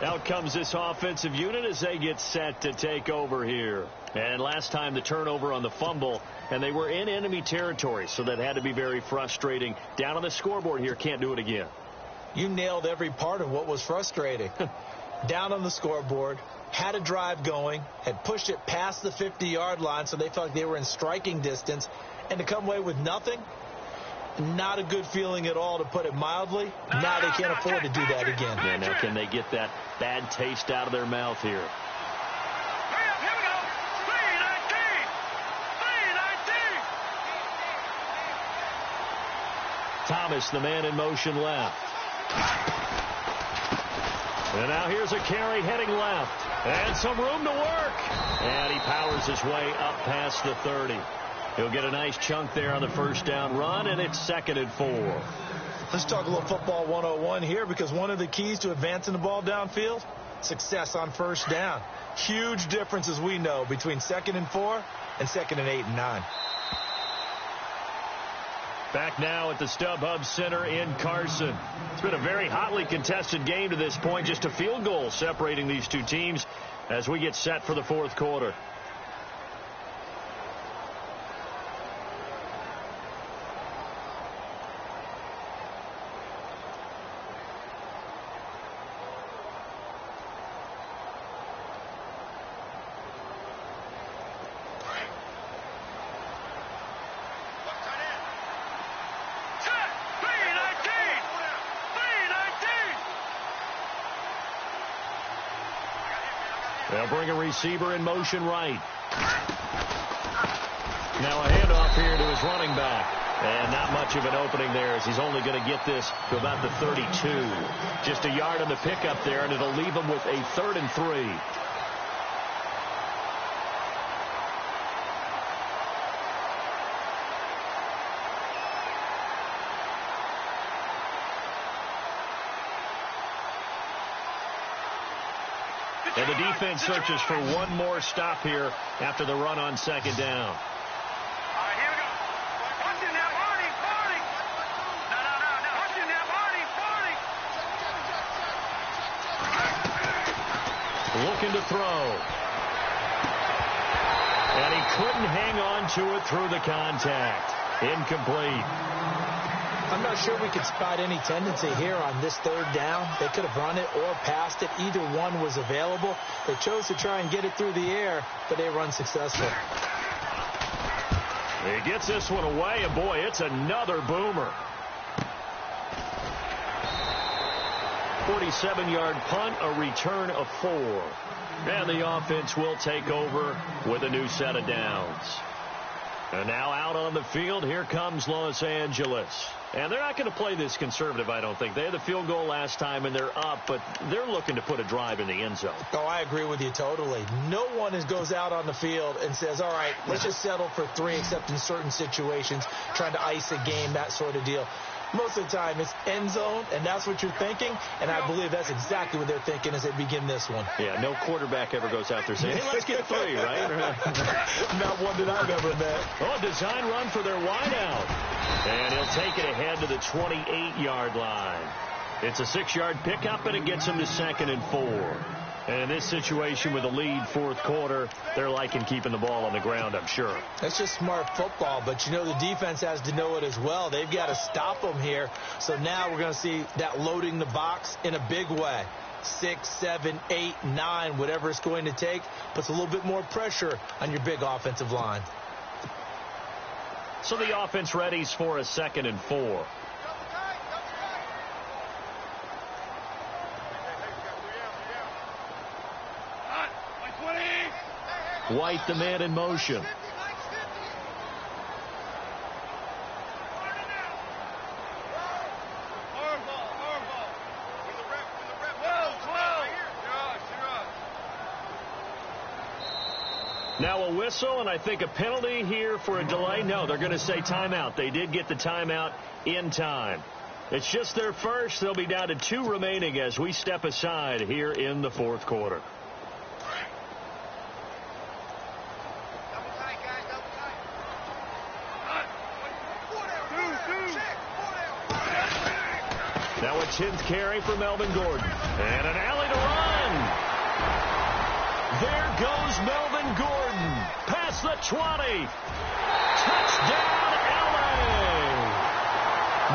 Out comes this offensive unit as they get set to take over here. And last time the turnover on the fumble, and they were in enemy territory, so that had to be very frustrating. Down on the scoreboard here, can't do it again. You nailed every part of what was frustrating. Down on the scoreboard, had a drive going, had pushed it past the 50-yard line so they felt like they were in striking distance, and to come away with nothing, not a good feeling at all, to put it mildly. Now they can't afford to do that again. Yeah, now can they get that bad taste out of their mouth here? Hurry up, here we go. 3-19. 3-19. Thomas, the man in motion left. And now here's a carry heading left. And some room to work. And he powers his way up past the 30. He'll get a nice chunk there on the first down run, and it's 2nd and 4. Let's talk a little football 101 here, because one of the keys to advancing the ball downfield, success on first down. Huge difference, as we know, between 2nd and 4 and 2nd and 8 and 9. Back now at the StubHub Center in Carson. It's been a very hotly contested game to this point. Just a field goal separating these two teams as we get set for the fourth quarter. They'll bring a receiver in motion right. Now a handoff here to his running back. And not much of an opening there, as he's only going to get this to about the 32. Just a yard on the pickup there, and it'll leave him with a 3rd and 3. And the defense searches for one more stop here after the run on 2nd down. All right, here we go. Watch it now, Barney. No. Watch it now, Barney. Looking to throw. And he couldn't hang on to it through the contact. Incomplete. I'm not sure we could spot any tendency here on this 3rd down. They could have run it or passed it. Either one was available. They chose to try and get it through the air, but they run successful. He gets this one away, and boy, it's another boomer. 47-yard punt, a return of 4. And the offense will take over with a new set of downs. And now out on the field, here comes Los Angeles. And they're not going to play this conservative, I don't think. They had the field goal last time, and they're up, but they're looking to put a drive in the end zone. Oh, I agree with you totally. No one goes out on the field and says, all right, let's just settle for 3, except in certain situations, trying to ice a game, that sort of deal. Most of the time, it's end zone, and that's what you're thinking, and I believe that's exactly what they're thinking as they begin this one. Yeah, no quarterback ever goes out there saying, hey, let's get 3, right? Not one that I've ever met. Oh, design run for their wideout. And he'll take it ahead to the 28-yard line. It's a 6-yard pickup, and it gets him to 2nd and 4. And in this situation with a lead fourth quarter, they're liking keeping the ball on the ground, I'm sure. That's just smart football, but you know the defense has to know it as well. They've got to stop them here. So now we're going to see that loading the box in a big way. 6, 7, 8, 9, whatever it's going to take, puts a little bit more pressure on your big offensive line. So the offense readies for a 2nd and 4. White, the man in motion. Now a whistle, and I think a penalty here for a delay. No, they're going to say timeout. They did get the timeout in time. It's just their first. They'll be down to 2 remaining as we step aside here in the fourth quarter. Now a 10th carry for Melvin Gordon. And an alley to run. There goes Melvin Gordon. Past the 20. Touchdown, LA.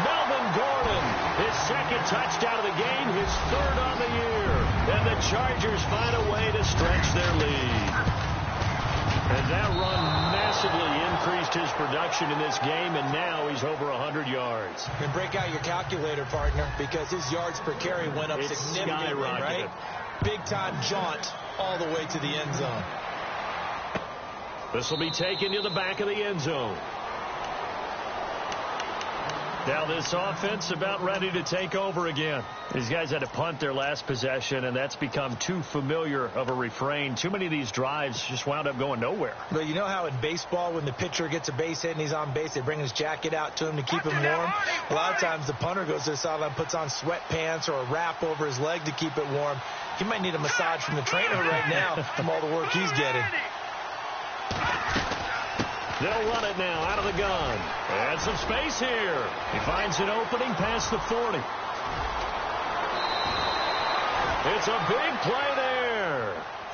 Melvin Gordon, his second touchdown of the game, his third on the year. And the Chargers find a way to stretch their lead. And that run massively increased his production in this game, and now he's over 100 yards. And break out your calculator, partner, because his yards per carry went up significantly, right? Big-time jaunt all the way to the end zone. This will be taken to the back of the end zone. Now this offense about ready to take over again. These guys had to punt their last possession, and that's become too familiar of a refrain. Too many of these drives just wound up going nowhere. But you know how in baseball, when the pitcher gets a base hit and he's on base, they bring his jacket out to him to keep him warm? A lot of times the punter goes to the sideline, puts on sweatpants or a wrap over his leg to keep it warm. He might need a massage from the trainer right now from all the work he's getting. They'll run it now out of the gun. And some space here. He finds an opening past the 40. It's a big play there.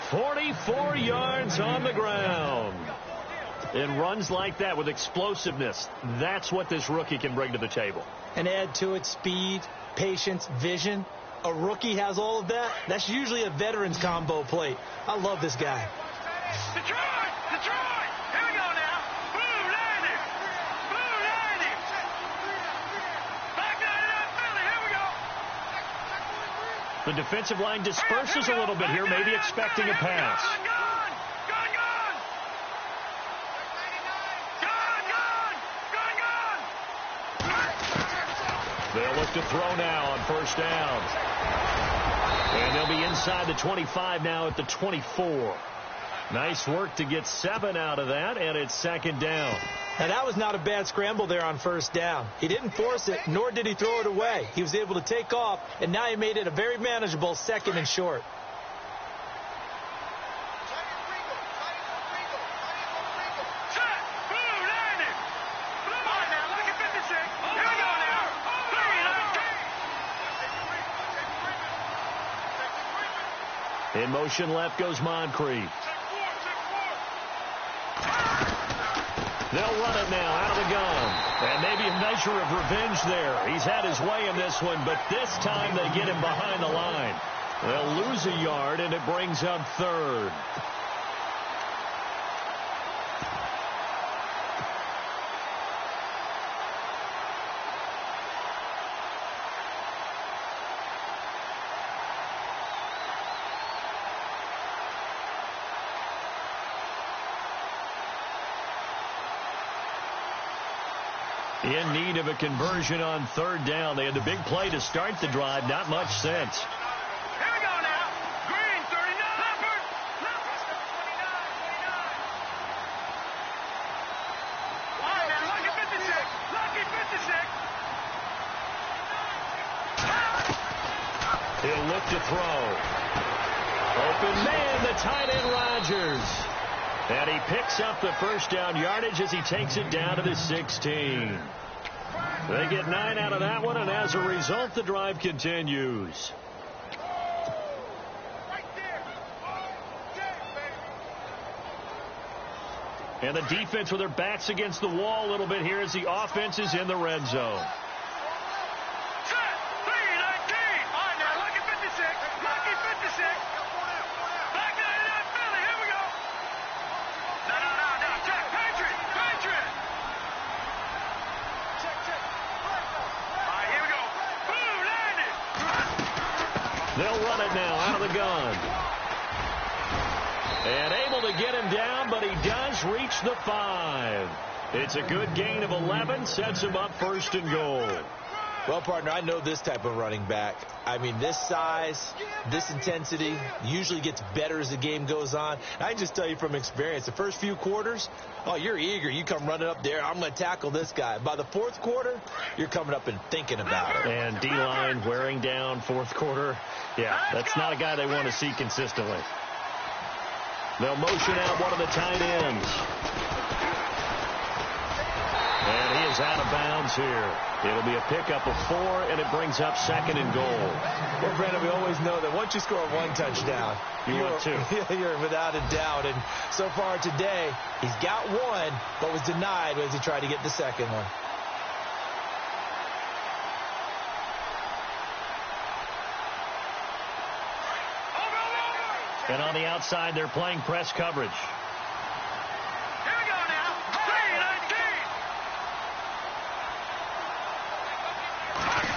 44 yards on the ground. In runs like that with explosiveness, that's what this rookie can bring to the table. And add to it speed, patience, vision. A rookie has all of that. That's usually a veteran's combo plate. I love this guy. Detroit! Detroit! Here we go now. Blue 90. Blue 90. Back 99 Philly. Here we go. The defensive line disperses a little bit here, maybe expecting a pass. Gone, gone. Gone, gone. Gone, gone. Gone, gone. They'll look to throw now on first down. And they'll be inside the 25 now at the 24. Nice work to get 7 out of that, and it's second down. Now, that was not a bad scramble there on first down. He didn't force it, nor did he throw it away. He was able to take off, and now he made it a very manageable second and short. In motion left goes Moncrief. They'll run it now out of the gun. And maybe a measure of revenge there. He's had his way in this one, but this time they get him behind the line. They'll lose a yard, and it brings up third. In need of a conversion on third down. They had the big play to start the drive. Not much sense. Here we go now. Green, 39. Leopard. All right, man. Lucky 56. Lucky 56. He'll look to throw. Open man, the tight end Rodgers. And he picks up the first down yardage as he takes it down to the 16. They get 9 out of that one, and as a result, the drive continues. And the defense with their backs against the wall a little bit here as the offense is in the red zone. They'll run it now out of the gun. And able to get him down, but he does reach the 5. It's a good gain of 11, sets him up first and goal. Well, partner, I know this type of running back. I mean, this size, this intensity usually gets better as the game goes on. I can just tell you from experience, the first few quarters, oh, you're eager. You come running up there, I'm going to tackle this guy. By the fourth quarter, you're coming up and thinking about it. And D-line wearing down fourth quarter. Yeah, that's not a guy they want to see consistently. They'll motion out one of the tight ends. And he is out of bounds here. It'll be a pickup of 4, and it brings up second and goal. Well, Brandon, we always know that once you score one touchdown, you're 2. You're without a doubt. And so far today, he's got one, but was denied as he tried to get the second one. And on the outside, they're playing press coverage. Here we go now.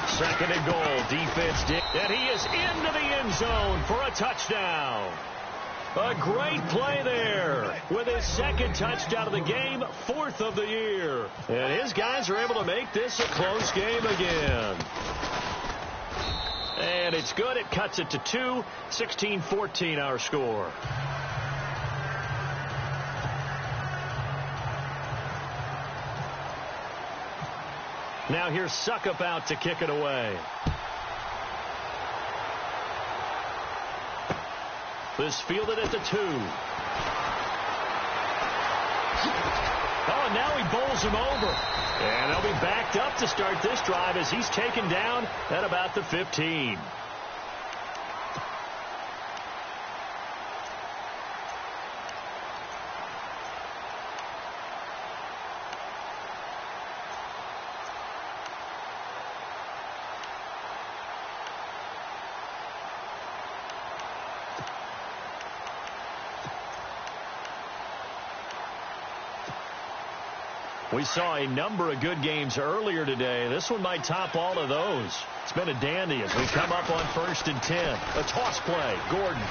3-19. Second and goal. Defense did. And he is into the end zone for a touchdown. A great play there with his second touchdown of the game, 4th of the year. And his guys are able to make this a close game again. And it's good. It cuts it to 2. 16-14 our score. Now here's Suckup out to kick it away. This fielded at the 2. Oh, now he bowls him over. And they'll be backed up to start this drive as he's taken down at about the 15. We saw a number of good games earlier today. This one might top all of those. It's been a dandy as we come up on 1st and 10. A toss play. Gordon.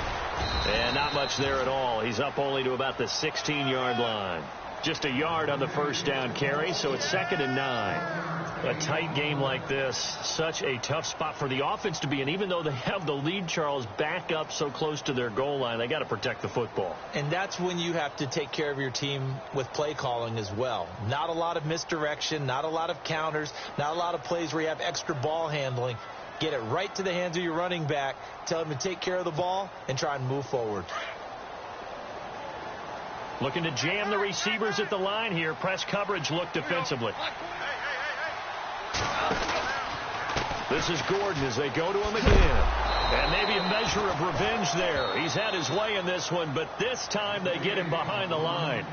And not much there at all. He's up only to about the 16-yard line. Just a yard on the first down carry, so it's 2nd and 9. A tight game like this, such a tough spot for the offense to be in. Even though they have the lead, Charles, back up so close to their goal line, they got to protect the football. And that's when you have to take care of your team with play calling as well. Not a lot of misdirection, not a lot of counters, not a lot of plays where you have extra ball handling. Get it right to the hands of your running back, tell him to take care of the ball, and try and move forward. Looking to jam the receivers at the line here. Press coverage look defensively. This is Gordon as they go to him again. And maybe a measure of revenge there. He's had his way in this one, but this time they get him behind the line.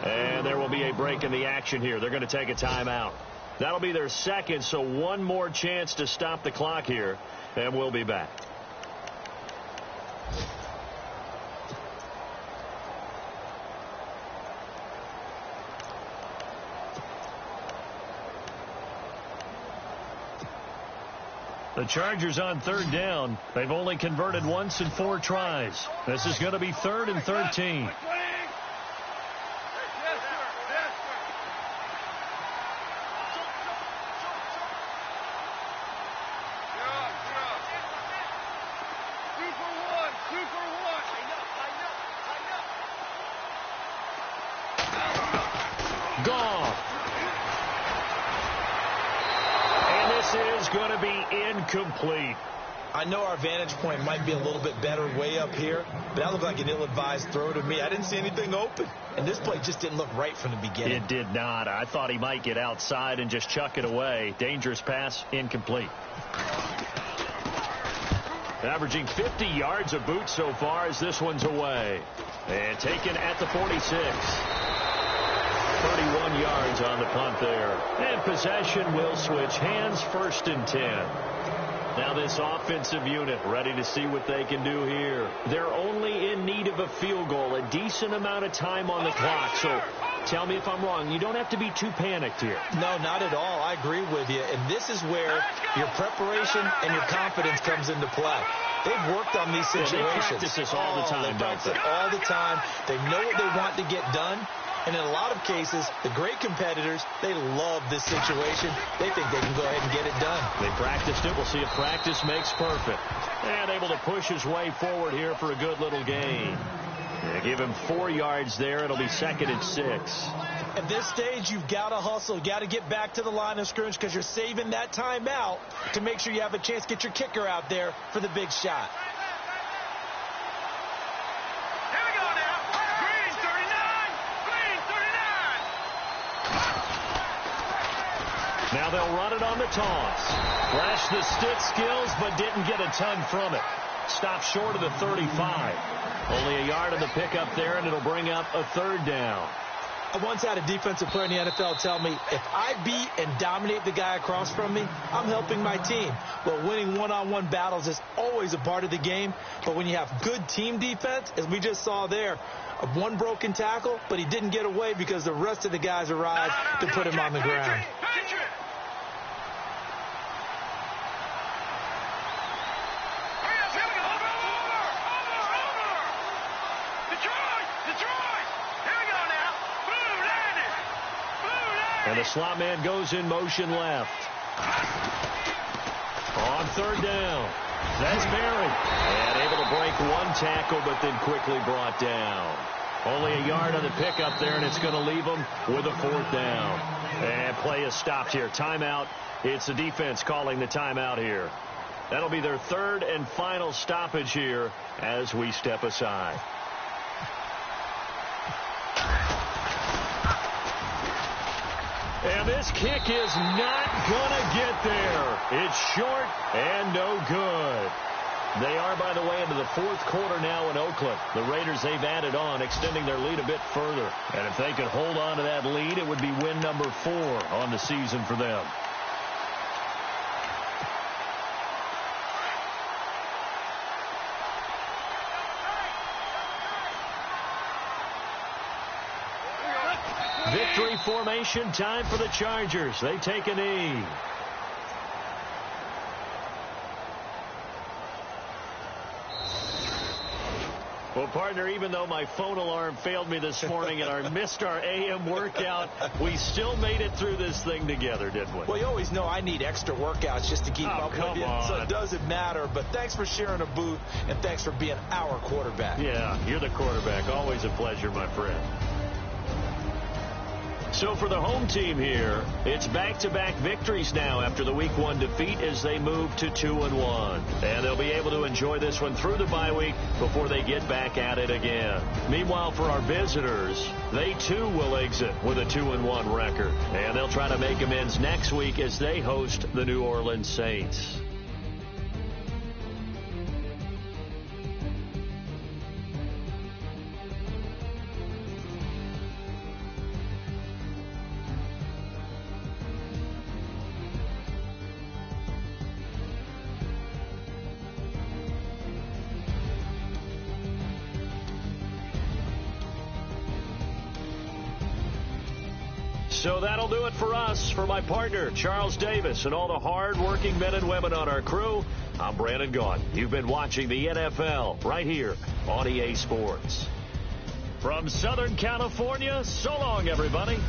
And there will be a break in the action here. They're going to take a timeout. That'll be their second, so one more chance to stop the clock here, and we'll be back. The Chargers on 3rd down. They've only converted once in 4 tries. This is going to be 3rd and 13. Gone. And this is going to be incomplete. I know our vantage point might be a little bit better way up here, but that looked like an ill-advised throw to me. I didn't see anything open. And this play just didn't look right from the beginning. It did not. I thought he might get outside and just chuck it away. Dangerous pass, incomplete. Averaging 50 yards a boot so far as this one's away. And taken at the 46. 31 yards on the punt there. And possession will switch hands, 1st and 10. Now this offensive unit ready to see what they can do here. They're only in need of a field goal, a decent amount of time on the clock. So tell me if I'm wrong. You don't have to be too panicked here. No, not at all. I agree with you. And this is where your preparation and your confidence comes into play. They've worked on these situations. They practice this all the time, they practice it all the time. They know what they want to get done. And in a lot of cases, the great competitors, they love this situation. They think they can go ahead and get it done. They practiced it. We'll see if practice makes perfect. And able to push his way forward here for a good little gain. They give him 4 yards there. It'll be 2nd and 6. At this stage, you've got to hustle. You've got to get back to the line of scrimmage because you're saving that timeout to make sure you have a chance to get your kicker out there for the big shot. Now they'll run it on the toss. Flashed the stick skills, but didn't get a ton from it. Stopped short of the 35. Only a yard on the pickup there, and it'll bring up a 3rd down. I once had a defensive player in the NFL tell me, if I beat and dominate the guy across from me, I'm helping my team. Well, winning one-on-one battles is always a part of the game, but when you have good team defense, as we just saw there, one broken tackle, but he didn't get away because the rest of the guys arrived to put him on the ground. And the slot man goes in motion left. On third down. That's buried. And able to break one tackle, but then quickly brought down. Only a yard on the pickup there, and it's going to leave them with a fourth down. And play is stopped here. Timeout. It's the defense calling the timeout here. That'll be their third and final stoppage here as we step aside. And this kick is not going to get there. It's short and no good. They are, by the way, into the fourth quarter now in Oakland. The Raiders, they've added on, extending their lead a bit further. And if they could hold on to that lead, it would be win number 4 on the season for them. Victory formation, time for the Chargers. They take a knee. Well, partner, even though my phone alarm failed me this morning and I missed our AM workout, we still made it through this thing together, didn't we? Well, you always know I need extra workouts just to keep up with you, so it doesn't matter. But thanks for sharing a booth, and thanks for being our quarterback. Yeah, you're the quarterback. Always a pleasure, my friend. So for the home team here, it's back-to-back victories now after the Week 1 defeat as they move to 2-1. And they'll be able to enjoy this one through the bye week before they get back at it again. Meanwhile, for our visitors, they too will exit with a 2-1 record. And they'll try to make amends next week as they host the New Orleans Saints. So that'll do it for us. For my partner, Charles Davis, and all the hard-working men and women on our crew, I'm Brandon Gaughan. You've been watching the NFL right here on EA Sports. From Southern California, so long, everybody.